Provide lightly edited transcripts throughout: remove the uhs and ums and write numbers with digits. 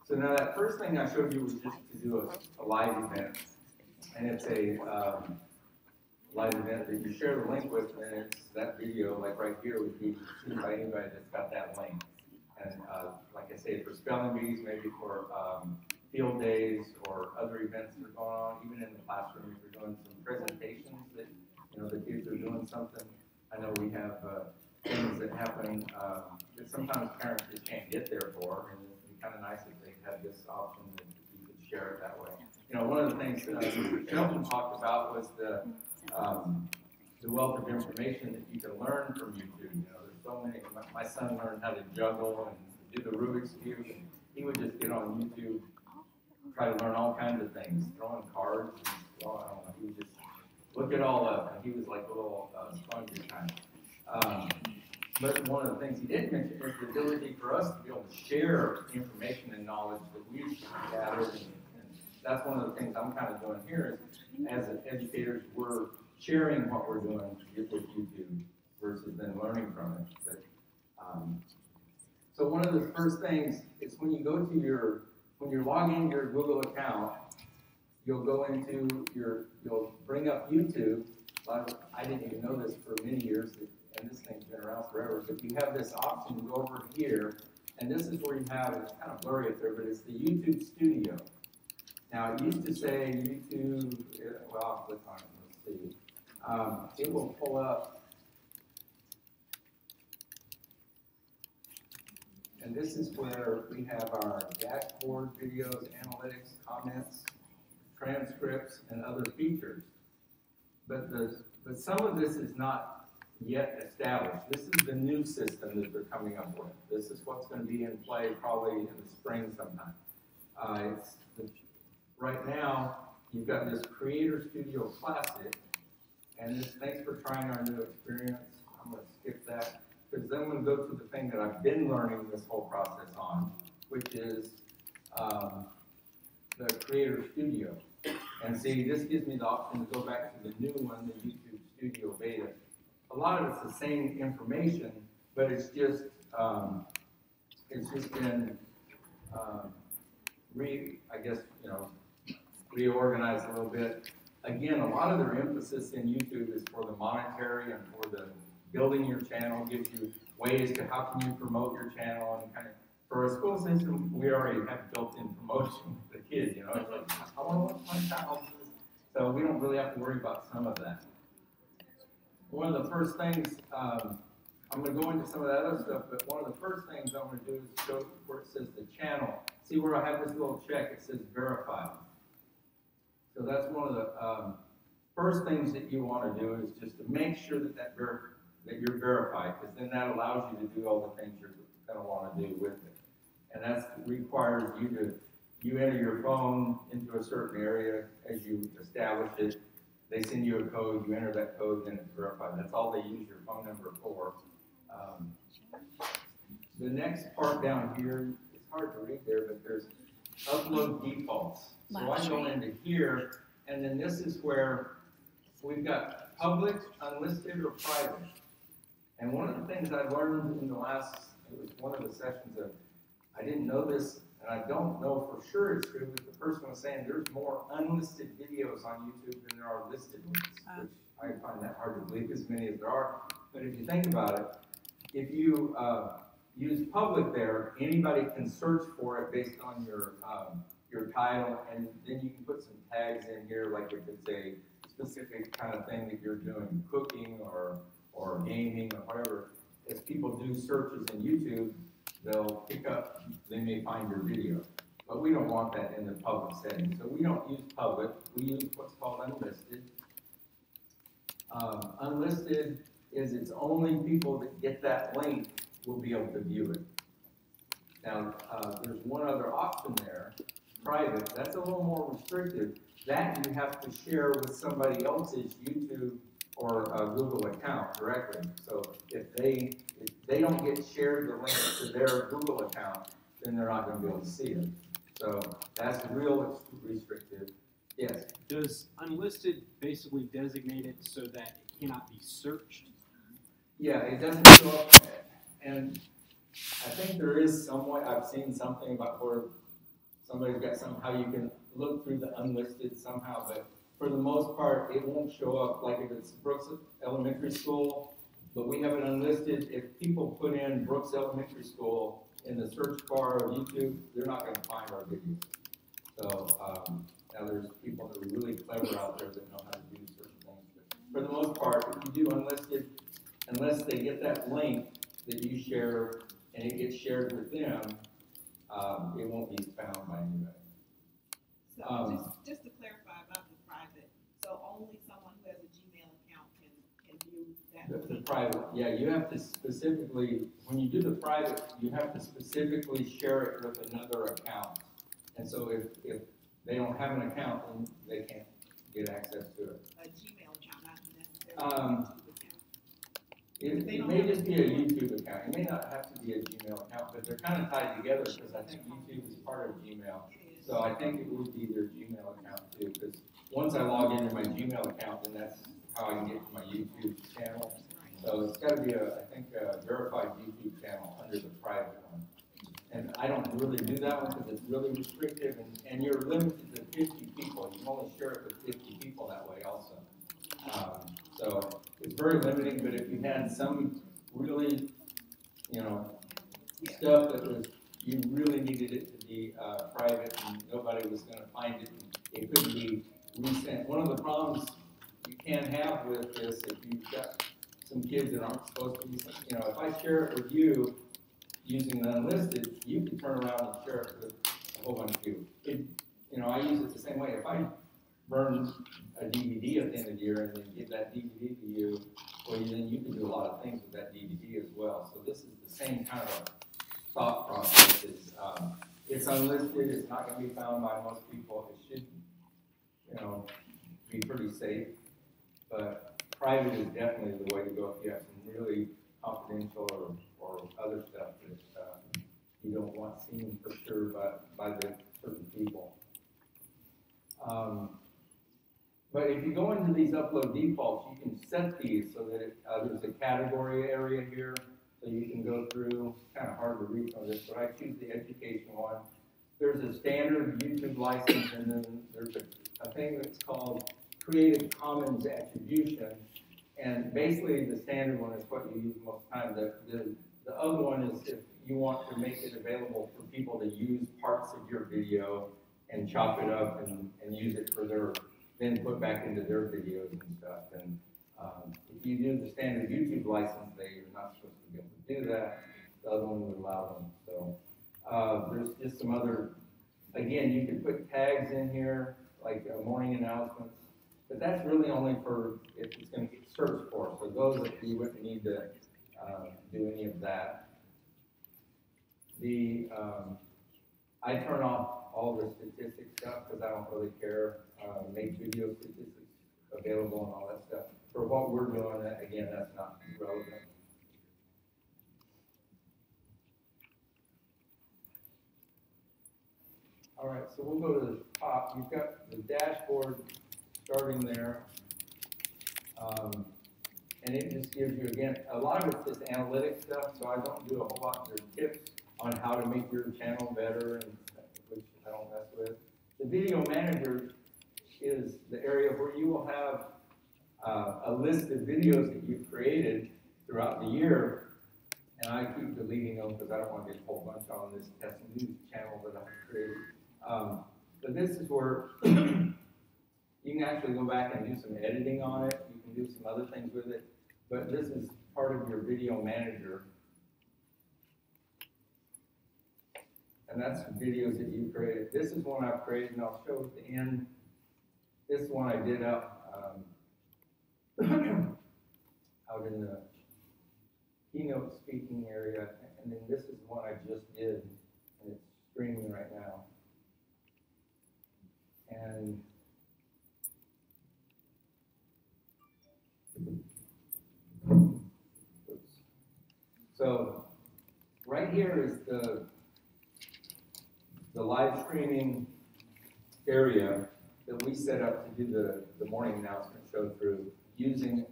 So now that first thing I showed you was just to do a live event. And it's a live event that you share the link with, and it's that video, like right here, would be seen by anybody that's got that link. And like I say, for spelling bees, maybe for field days or other events that are going on, even in the classroom, if you're doing some presentations that, you know, the kids are doing something. I know we have things that happen that sometimes parents just can't get there for, and it'd be kind of nice if they had this option that you could share it that way. You know, one of the things that Sheldon talked about was the wealth of information that you can learn from YouTube. You know, there's so many. My son learned how to juggle and do the Rubik's Cube, and he would just get on YouTube, try to learn all kinds of things, throwing cards. And, well, I don't know, he would just look it all up, and he was like a little sponge kind of. But one of the things he did mention is the ability for us to be able to share information and knowledge that we've gathered. And that's one of the things I'm kind of doing here is, as educators, we're sharing what we're doing with YouTube versus then learning from it. But, so one of the first things is when you go to when you're logging into your Google account, you'll go into you'll bring up YouTube. I didn't even know this for many years, and this thing's been around forever, but you have this option to go over here, and this is where you have, it's kind of blurry up there, but it's the YouTube Studio. Now, it used to say YouTube, well, I'll click on it, let's see. It will pull up, and this is where we have our dashboard videos, analytics, comments, transcripts, and other features. But some of this is not yet established. This is the new system that they're coming up with. This is what's going to be in play probably in the spring sometime. Right now, you've got this Creator Studio Classic, and thanks for trying our new experience. I'm going to skip that, because then I'm going to go to the thing that I've been learning this whole process on, which is the Creator Studio. And see, this gives me the option to go back to the new one, the YouTube Studio Beta. A lot of it's the same information, but it's just been reorganized a little bit. Again, a lot of their emphasis in YouTube is for the monetary and for the building your channel, gives you ways to how can you promote your channel, and kind of for a school system, we already have built-in promotion for the kids. You know, it's like, I want to watch my channel, so we don't really have to worry about some of that. One of the first things, I'm going to go into some of that other stuff, but one of the first things I'm going to do is show where it says the channel. See where I have this little check, it says verified. So that's one of the first things that you want to do is just to make sure that you're verified, because then that allows you to do all the things you're going to want to do with it. And that requires you enter your phone into a certain area as you establish it. They send you a code, you enter that code, then it's verified. That's all they use your phone number for. The next part down here, it's hard to read there, but there's upload defaults. So I go into here, and then this is where we've got public, unlisted, or private. And one of the things I learned in it was one of the sessions of, I didn't know this, and I don't know for sure it's true, but the person was saying there's more unlisted videos on YouTube than there are listed ones, which I find that hard to believe, as many as there are. But if you think about it, if you use public there, anybody can search for it based on your title, and then you can put some tags in here, like if it's a specific kind of thing that you're doing, cooking or gaming or whatever. As people do searches in YouTube, they'll they may find your video. But we don't want that in the public setting. So we don't use public, we use what's called unlisted. Unlisted is it's only people that get that link will be able to view it. Now, there's one other option there, private. That's a little more restrictive. That you have to share with somebody else's YouTube or Google account directly. So if they don't get shared the link to their Google account, then they're not going to be able to see it. So that's real restrictive. Yes? Does unlisted basically designate it so that it cannot be searched? Yeah, it doesn't show up. And I think there is some way, I've seen something about where somebody's got somehow you can look through the unlisted somehow, but for the most part, it won't show up like if it's Brooks Elementary School, but we have it unlisted. If people put in Brooks Elementary School in the search bar of YouTube, they're not gonna find our videos. So, now there's people that are really clever out there that know how to do certain things. But for the most part, if you do unlisted, unless they get that link that you share and it gets shared with them, it won't be found by anybody. So just to clarify about the private, so only someone who has a Gmail account can view that? The private, yeah, you have to specifically, when you do the private, you have to specifically share it with another account. And so if they don't have an account, then they can't get access to it. A Gmail account, not necessarily a YouTube account? It may just be a YouTube account. It may not have to be a Gmail account, but they're kind of tied together because I think YouTube is part of Gmail. It is. So I think it would be their Gmail account too, because once I log into my Gmail account, then that's how I can get to my YouTube channel. So it's got to be I think a verified YouTube channel under the private one. And I don't really do that one because it's really restrictive, and you're limited to 50 people. You can only share it with 50 people that way also. So it's very limiting, but if you had some really, stuff that was, you really needed it to be private and nobody was going to find it, it couldn't be resent. One of the problems you can have with this, if you've got some kids that aren't supposed to be, if I share it with you using the unlisted, you can turn around and share it with a whole bunch of you. I use it the same way. If I burn a DVD at the end of the year and then give that DVD to you, well, then you can do a lot of things with that DVD as well. So this is the same kind of a thought process. It's unlisted. It's not going to be found by most people. It should, be pretty safe. But private is definitely the way to go if you have some really confidential or other stuff that you don't want seen for sure by the certain people. But if you go into these upload defaults, you can set these so that there's a category area here, so you can go through. It's kind of hard to read some of this, but I choose the education one. There's a standard YouTube license, and then there's a thing that's called Creative Commons Attribution. And basically, the standard one is what you use most of the time. The other one is if you want to make it available for people to use parts of your video and chop it up and use it for then put back into their videos and stuff. And if you do the standard YouTube license, you're not supposed to be able to do that. The other one would allow them. So there's just some other, again, you can put tags in here, like morning announcements, but that's really only for if it's going to get searched for. So those that you wouldn't need to do any of that. I turn off all the statistics stuff because I don't really care. Make video statistics available and all that stuff. For what we're doing, again, that's not relevant. All right, so we'll go to the top. You've got the dashboard starting there. And it just gives you, again, a lot of it's just analytic stuff, so I don't do a whole lot. There's tips on how to make your channel better, and which I don't mess with. The video manager is the area where you will have a list of videos that you've created throughout the year, and I keep deleting them because I don't want to get a whole bunch on this test news channel that I've created. But this is where you can actually go back and do some editing on it. You can do some other things with it, but this is part of your video manager. And that's videos that you created. This is one I've created, and I'll show at the end. This one I did out in the keynote speaking area, and then this is one I just did, and it's streaming right now. And oops. So right here is the live streaming area that we set up to do the morning announcement show through using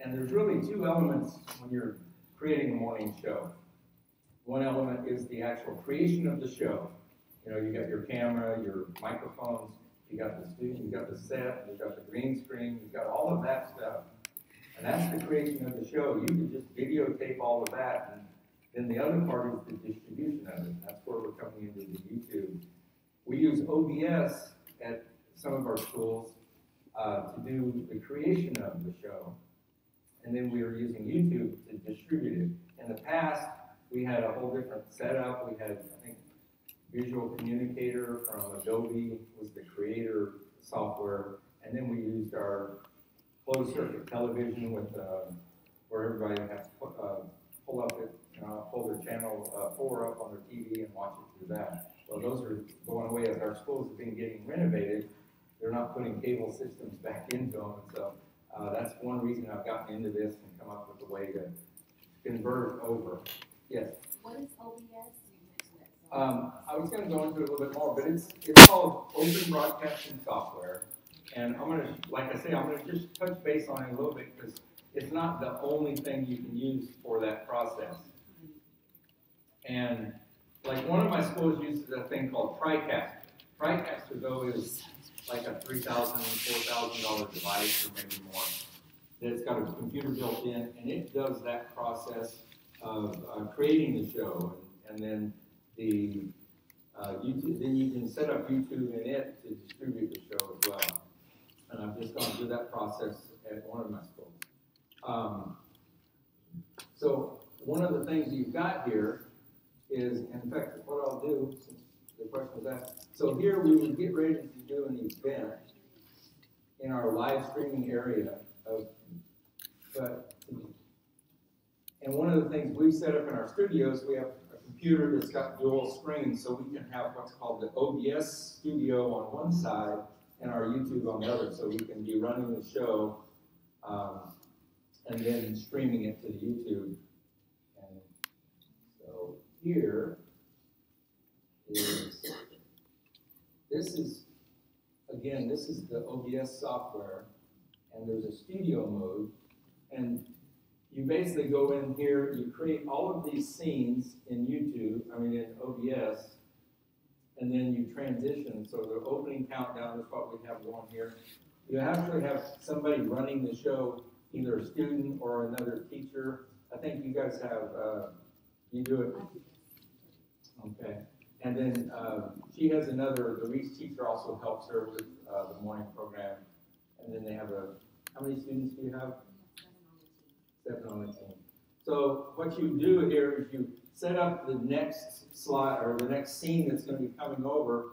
and there's really two elements when you're creating a morning show. One element is the actual creation of the show, You know, you got your camera, your microphones, you got the student, you got the set, you got the green screen, you got all of that stuff. And that's the creation of the show. You can just videotape all of that, and then the other part is the distribution of it. That's where we're coming into the YouTube. We use OBS at some of our schools to do the creation of the show. And then we are using YouTube to distribute it. In the past, we had a whole different setup. We had, I think, Visual Communicator from Adobe was the creator software. And then we used our closed circuit television with where everybody has to pull up it, pull their channel 4 up on their TV and watch it through that. Well, those are going away as our schools have been getting renovated. They're not putting cable systems back into them, so that's one reason I've gotten into this and come up with a way to convert over. Yes. What is OBS? You mentioned that. I was going to go into it a little bit more, but it's called Open Broadcasting Software, and I'm going to, like I say, I'm going to just touch base on it a little bit because it's not the only thing you can use for that process. And like one of my schools uses a thing called TriCaster. TriCaster, though, is like a $3,000, $4,000 device or maybe more. It's got a computer built in, and it does that process of creating the show, and then the YouTube. Then you can set up YouTube in it to distribute the show as well. And I've just gone through that process at one of my schools. So one of the things you've got here is, in fact, what I'll do, since the question was asked, so here we would get ready to do an event in our live streaming area and one of the things we've set up in our studios, we have a computer that's got dual screens, so we can have what's called the OBS studio on one side and our YouTube on the other, so we can be running the show and then streaming it to the YouTube. And so here is, this is the OBS software, and there's a studio mode, and you basically go in here, you create all of these scenes in in OBS, and then you transition. So the opening countdown is what we have going here. You actually have somebody running the show, either a student or another teacher. I think you guys have, you do it. Okay. And then she has another, the Reese teacher also helps her with the morning program. And then they have how many students do you have? 7 on the team. So what you do here is you set up the next slide or the next scene that's going to be coming over,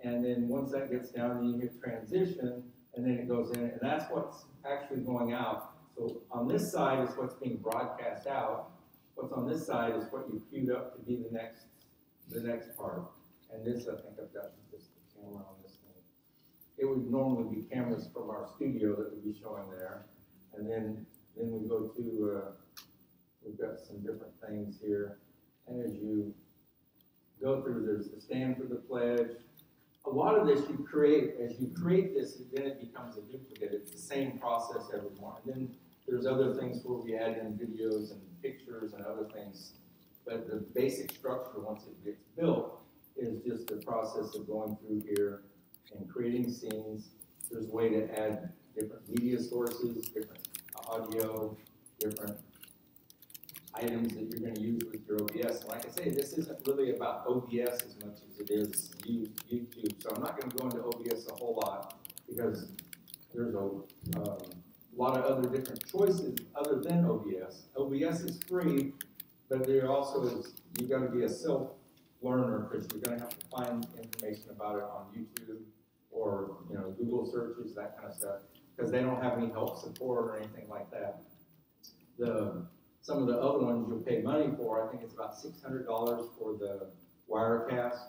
and then once that gets down, then you hit transition, and then it goes in, and that's what's actually going out. So on this side is what's being broadcast out. What's on this side is what you queued up to be the next part. And this, I think I've got just the camera on this thing. It would normally be cameras from our studio that would be showing there, and then we go to, we've got some different things here. And as you go through, there's the stand for the pledge. A lot of this you create, as you create this, then it becomes a duplicate. It's the same process every morning. Then there's other things where we add in videos and pictures and other things. But the basic structure, once it gets built, is just the process of going through here and creating scenes. There's a way to add different media sources, different audio, different items that you're going to use with your OBS. And like I say, this isn't really about OBS as much as it is YouTube. So I'm not going to go into OBS a whole lot because there's a lot of other different choices other than OBS. OBS is free, but there also is, you've got to be a self-learner because you're going to have to find information about it on YouTube or Google searches, that kind of stuff, because they don't have any help support or anything like that. Some of the other ones you'll pay money for, I think it's about $600 for the Wirecast,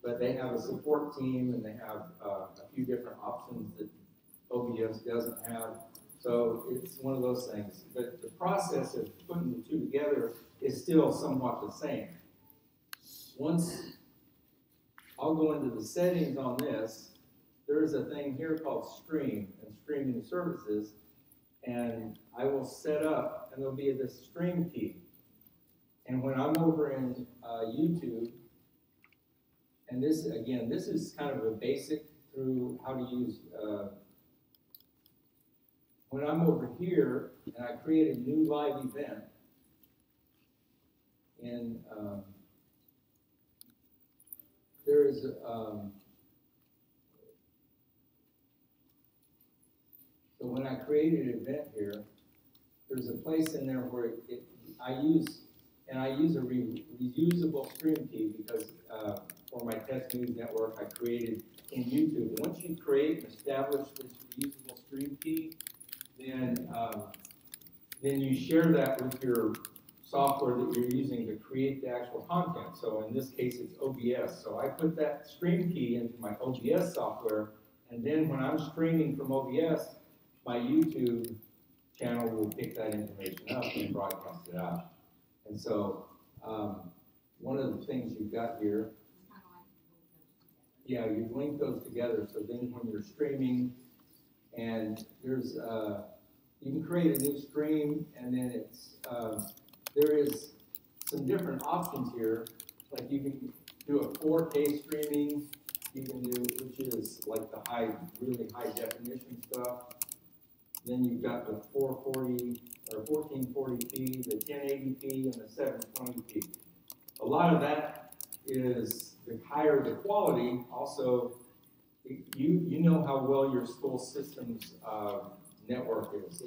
but they have a support team and they have a few different options that OBS doesn't have. So it's one of those things. But the process of putting the two together is still somewhat the same. Once I'll go into the settings on this, there's a thing here called Stream and Streaming Services, and I will set up, and there'll be this stream key. And when I'm over in YouTube, And this, again, this is kind of a basic through how to use, when I'm over here and I create a new live event in, there is, so when I created an event here, there's a place in there where I use a reusable stream key because for my test news network I created in YouTube. Once you create and establish this reusable stream key, then you share that with your software that you're using to create the actual content. So in this case, it's OBS. So I put that stream key into my OBS software, and then when I'm streaming from OBS, my YouTube channel will pick that information up and broadcast it out. And so one of the things you've got here, yeah, you've linked those together. So then when you're streaming, and there's you can create a new stream, and then it's there is some different options here. Like you can do a 4K streaming, you can do, which is like the really high definition stuff. Then you've got the 440 or 1440p, the 1080p, and the 720p. A lot of that is the higher the quality. Also, you know how well your school system's network is.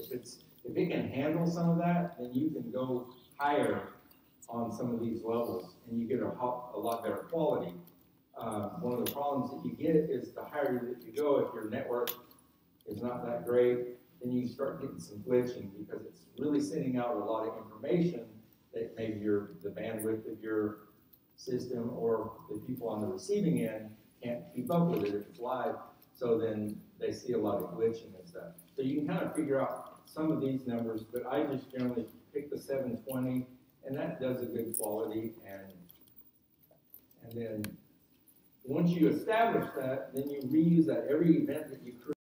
If it can handle some of that, then you can go higher on some of these levels, and you get a lot better quality. One of the problems that you get is the higher that you go, if your network is not that great, then you start getting some glitching because it's really sending out a lot of information that maybe the bandwidth of your system or the people on the receiving end can't keep up with it if it's live. So then they see a lot of glitching and stuff. So you can kind of figure out some of these numbers, but I just generally pick the 720, and that does a good quality. And then once you establish that, then you reuse that every event that you create.